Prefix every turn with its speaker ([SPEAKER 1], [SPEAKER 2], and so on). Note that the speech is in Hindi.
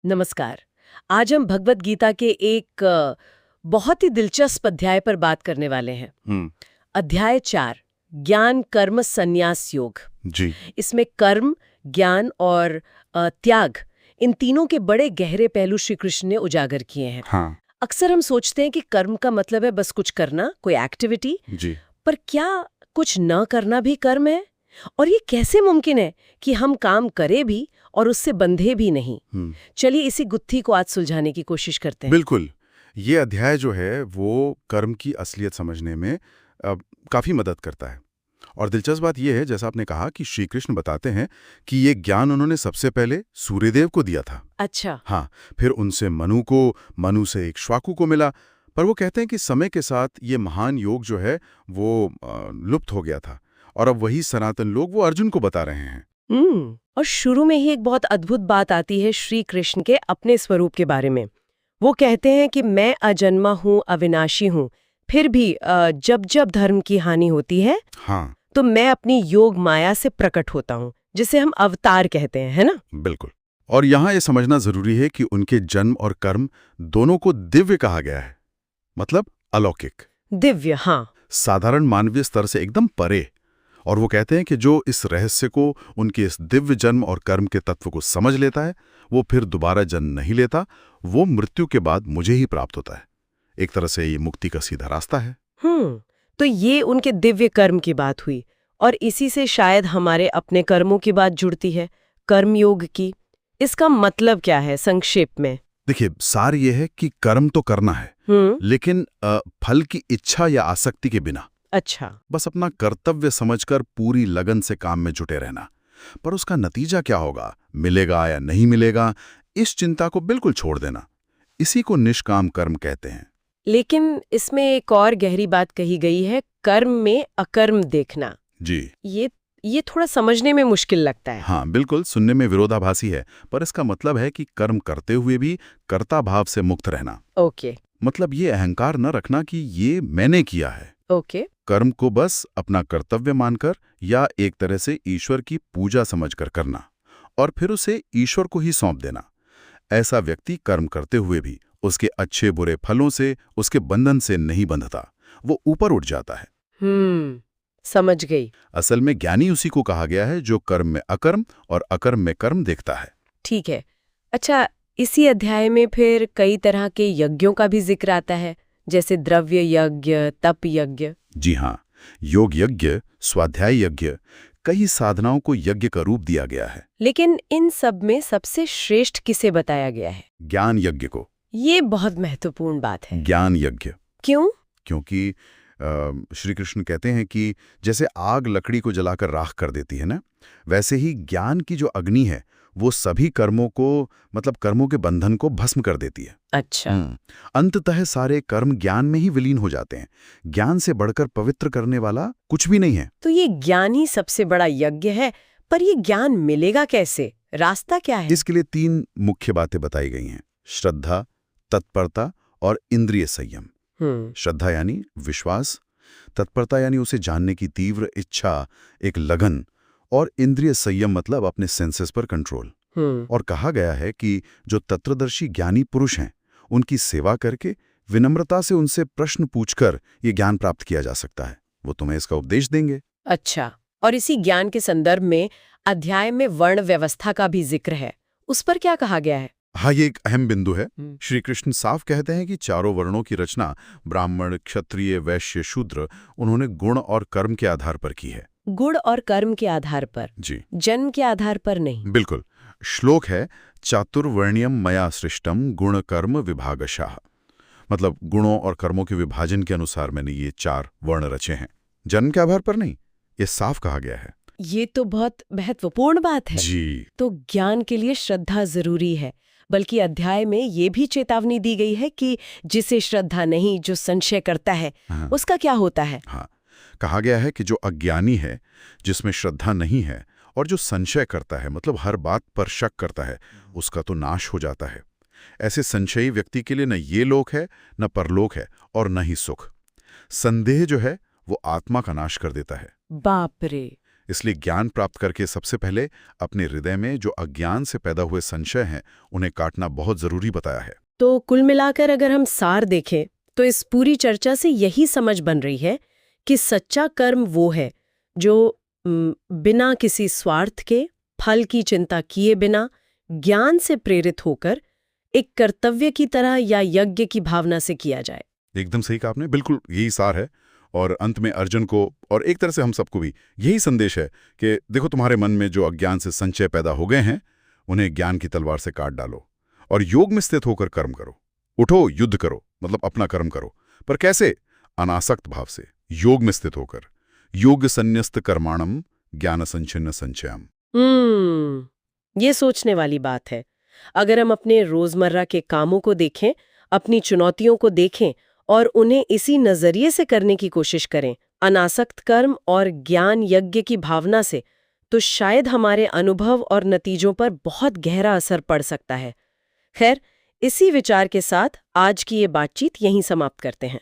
[SPEAKER 1] नमस्कार। आज हम भगवत गीता के एक बहुत ही दिलचस्प अध्याय पर बात करने वाले हैं। अध्याय 4, ज्ञान कर्म संन्यास योग।
[SPEAKER 2] जी।
[SPEAKER 1] इसमें कर्म, ज्ञान और त्याग, इन तीनों के बड़े गहरे पहलू श्री कृष्ण ने उजागर किए हैं।
[SPEAKER 2] हाँ।
[SPEAKER 1] अक्सर हम सोचते हैं कि कर्म का मतलब है बस कुछ करना, कोई एक्टिविटी।
[SPEAKER 2] जी।
[SPEAKER 1] पर क्या कुछ न करना भी कर्म है? और ये कैसे मुमकिन है कि हम काम करें भी और उससे बंधे भी नहीं? चलिए इसी गुत्थी को आज सुलझाने की कोशिश करते हैं।
[SPEAKER 2] बिल्कुल। ये अध्याय जो है वो कर्म की असलियत समझने में काफी मदद करता है। और दिलचस्प बात यह है, जैसा आपने कहा, कि श्री कृष्ण बताते हैं कि ये ज्ञान उन्होंने सबसे पहले सूर्यदेव को दिया था।
[SPEAKER 1] अच्छा।
[SPEAKER 2] हाँ, फिर उनसे मनु को, मनु से इक्ष्वाकु को मिला। पर वो कहते हैं कि समय के साथ ये महान योग जो है वो लुप्त हो गया था, और अब वही सनातन लोग वो अर्जुन को बता रहे हैं।
[SPEAKER 1] और शुरू में ही एक बहुत अद्भुत बात आती है श्री कृष्ण के अपने स्वरूप के बारे में। वो कहते हैं कि मैं अजन्मा हूँ, अविनाशी हूँ। फिर भी जब जब धर्म की हानि होती है,
[SPEAKER 2] हाँ,
[SPEAKER 1] तो मैं अपनी योग माया से प्रकट होता हूँ, जिसे हम अवतार कहते हैं, है ना?
[SPEAKER 2] बिल्कुल। और यहाँ ये समझना जरूरी है कि उनके जन्म और कर्म दोनों को दिव्य कहा गया है, मतलब अलौकिक,
[SPEAKER 1] दिव्य, हाँ।
[SPEAKER 2] साधारण मानवीय स्तर से एकदम परे। और वो कहते हैं कि जो इस रहस्य को, उनके इस दिव्य जन्म और कर्म के तत्व को समझ लेता है, वो फिर दोबारा जन्म नहीं लेता, वो मृत्यु के बाद मुझे ही प्राप्त होता है। एक तरह से ये मुक्ति का सीधा रास्ता है।
[SPEAKER 1] तो ये उनके दिव्य कर्म की बात हुई, और इसी से शायद हमारे अपने कर्मों की बात जुड़ती है, कर्मयोग की। इसका मतलब क्या है संक्षेप में?
[SPEAKER 2] देखिए, सार ये है कि कर्म तो करना है, लेकिन फल की इच्छा या आसक्ति के बिना।
[SPEAKER 1] अच्छा।
[SPEAKER 2] बस अपना कर्तव्य समझकर पूरी लगन से काम में जुटे रहना। पर उसका नतीजा क्या होगा, मिलेगा या नहीं मिलेगा, इस चिंता को बिल्कुल छोड़ देना। इसी को निष्काम कर्म कहते हैं।
[SPEAKER 1] लेकिन इसमें एक और गहरी बात कही गई है, कर्म में अकर्म देखना।
[SPEAKER 2] जी।
[SPEAKER 1] ये थोड़ा समझने में मुश्किल लगता है।
[SPEAKER 2] हाँ, बिल्कुल, सुनने में विरोधाभासी है, पर इसका मतलब है कि कर्म करते हुए भी कर्ता भाव से मुक्त रहना।
[SPEAKER 1] ओके।
[SPEAKER 2] मतलब ये अहंकार न रखना कि ये मैंने किया है।
[SPEAKER 1] ओके।
[SPEAKER 2] कर्म को बस अपना कर्तव्य मानकर या एक तरह से ईश्वर की पूजा समझकर करना, और फिर उसे ईश्वर को ही सौंप देना। ऐसा व्यक्ति कर्म करते हुए भी उसके अच्छे बुरे फलों से, उसके बंधन से नहीं बंधता, वो ऊपर उठ जाता है।
[SPEAKER 1] समझ गई।
[SPEAKER 2] असल में ज्ञानी उसी को कहा गया है जो कर्म में अकर्म और अकर्म में कर्म देखता है।
[SPEAKER 1] ठीक है। अच्छा, इसी अध्याय में फिर कई तरह के यज्ञों का भी जिक्र आता है, जैसे द्रव्य यज्ञ, तप यज्ञ।
[SPEAKER 2] जी हाँ, योग यज्ञ, स्वाध्याय यज्ञ, कई साधनाओं को यज्ञ का रूप दिया गया है।
[SPEAKER 1] लेकिन इन सब में सबसे श्रेष्ठ किसे बताया गया है?
[SPEAKER 2] ज्ञान यज्ञ को।
[SPEAKER 1] ये बहुत महत्वपूर्ण बात है।
[SPEAKER 2] ज्ञान यज्ञ।
[SPEAKER 1] क्यों?
[SPEAKER 2] क्योंकि श्री कृष्ण कहते हैं कि जैसे आग लकड़ी को जलाकर राख कर देती है ना, वैसे ही ज्ञान की जो अग्नि है वो सभी कर्मों को, मतलब कर्मों के बंधन को भस्म कर देती है।
[SPEAKER 1] अच्छा।
[SPEAKER 2] अंततः सारे कर्म ज्ञान में ही विलीन हो जाते हैं। ज्ञान से बढ़कर पवित्र करने वाला कुछ भी नहीं है।
[SPEAKER 1] तो ये ज्ञान ही सबसे बड़ा यज्ञ है, पर ये ज्ञान मिलेगा कैसे? रास्ता क्या है?
[SPEAKER 2] इसके लिए 3 मुख्य बातें बताई गई हैं: श्रद्धा, तत्परता और इंद्रिय संयम। श्रद्धा यानी विश्वास, तत्परता यानी उसे जानने की तीव्र इच्छा, एक लगन, और इंद्रिय संयम मतलब अपने सेंसेस पर कंट्रोल। और कहा गया है कि जो तत्वदर्शी ज्ञानी पुरुष हैं, उनकी सेवा करके, विनम्रता से उनसे प्रश्न पूछकर ये ज्ञान प्राप्त किया जा सकता है। वो तुम्हें इसका उपदेश देंगे।
[SPEAKER 1] अच्छा, और इसी ज्ञान के संदर्भ में अध्याय में वर्ण व्यवस्था का भी जिक्र है, उस पर क्या कहा गया है?
[SPEAKER 2] हाँ, ये एक अहम बिंदु है। श्री कृष्ण साफ कहते हैं कि चारों वर्णों की रचना ब्राह्मण, क्षत्रिय, वैश्य, शूद्र, उन्होंने गुण और कर्म के आधार पर की है।
[SPEAKER 1] गुण और कर्म के आधार पर?
[SPEAKER 2] जी।
[SPEAKER 1] जन्म के आधार पर नहीं।
[SPEAKER 2] बिल्कुल। श्लोक है, चातुर्वर्ण्यम मया सृष्टम गुण कर्म विभागशः। मतलब गुणों और कर्मों के विभाजन के अनुसार मैंने ये 4 वर्ण रचे हैं, जन्म के आधार पर नहीं। ये साफ कहा गया है।
[SPEAKER 1] ये तो बहुत महत्वपूर्ण बात है।
[SPEAKER 2] जी।
[SPEAKER 1] तो ज्ञान के लिए श्रद्धा जरूरी है, बल्कि अध्याय में ये भी चेतावनी दी गई है कि जिसे श्रद्धा नहीं, जो संशय करता है, उसका क्या होता है?
[SPEAKER 2] हाँ, कहा गया है कि जो अज्ञानी है, जिसमें श्रद्धा नहीं है, और जो संशय करता है, मतलब हर बात पर शक करता है, उसका तो नाश हो जाता है। ऐसे संशयी व्यक्ति के लिए न ये लोक है, न परलोक है, और न ही सुख। संदेह जो है वो आत्मा का नाश कर देता है।
[SPEAKER 1] बाप रे।
[SPEAKER 2] इसलिए ज्ञान प्राप्त करके सबसे पहले अपने हृदय में जो अज्ञान से पैदा हुए संशय हैं उन्हें काटना बहुत जरूरी बताया है।
[SPEAKER 1] तो कुल मिलाकर अगर हम सार देखें तो इस पूरी चर्चा से यही समझ बन रही है कि सच्चा कर्म वो है जो बिना किसी स्वार्थ के, फल की चिंता किए बिना, ज्ञान से प्रेरित होकर एक कर्तव्य की तरह या यज्ञ की भावना से किया जाए।
[SPEAKER 2] एकदम सही कहा आपने, बिल्कुल यही सार है। और अंत में अर्जुन को और एक तरह से हम सबको भी यही संदेश है कि देखो, तुम्हारे मन में जो अज्ञान से संचय पैदा हो गए हैं उन्हें ज्ञान की तलवार से काट डालो और योग में स्थित होकर कर्म करो। उठो, युद्ध करो, मतलब अपना कर्म करो। पर कैसे? अनासक्त भाव से, योग में स्थित होकर। योग संन्यस्त कर्माणम ज्ञान संचिन्न संचयम।
[SPEAKER 1] ये सोचने वाली बात है। अगर हम अपने रोजमर्रा के कामों को देखें, अपनी चुनौतियों को देखें और उन्हें इसी नजरिए से करने की कोशिश करें, अनासक्त कर्म और ज्ञान यज्ञ की भावना से, तो शायद हमारे अनुभव और नतीजों पर बहुत गहरा असर पड़ सकता है। खैर, इसी विचार के साथ आज की ये बातचीत यहीं समाप्त करते हैं।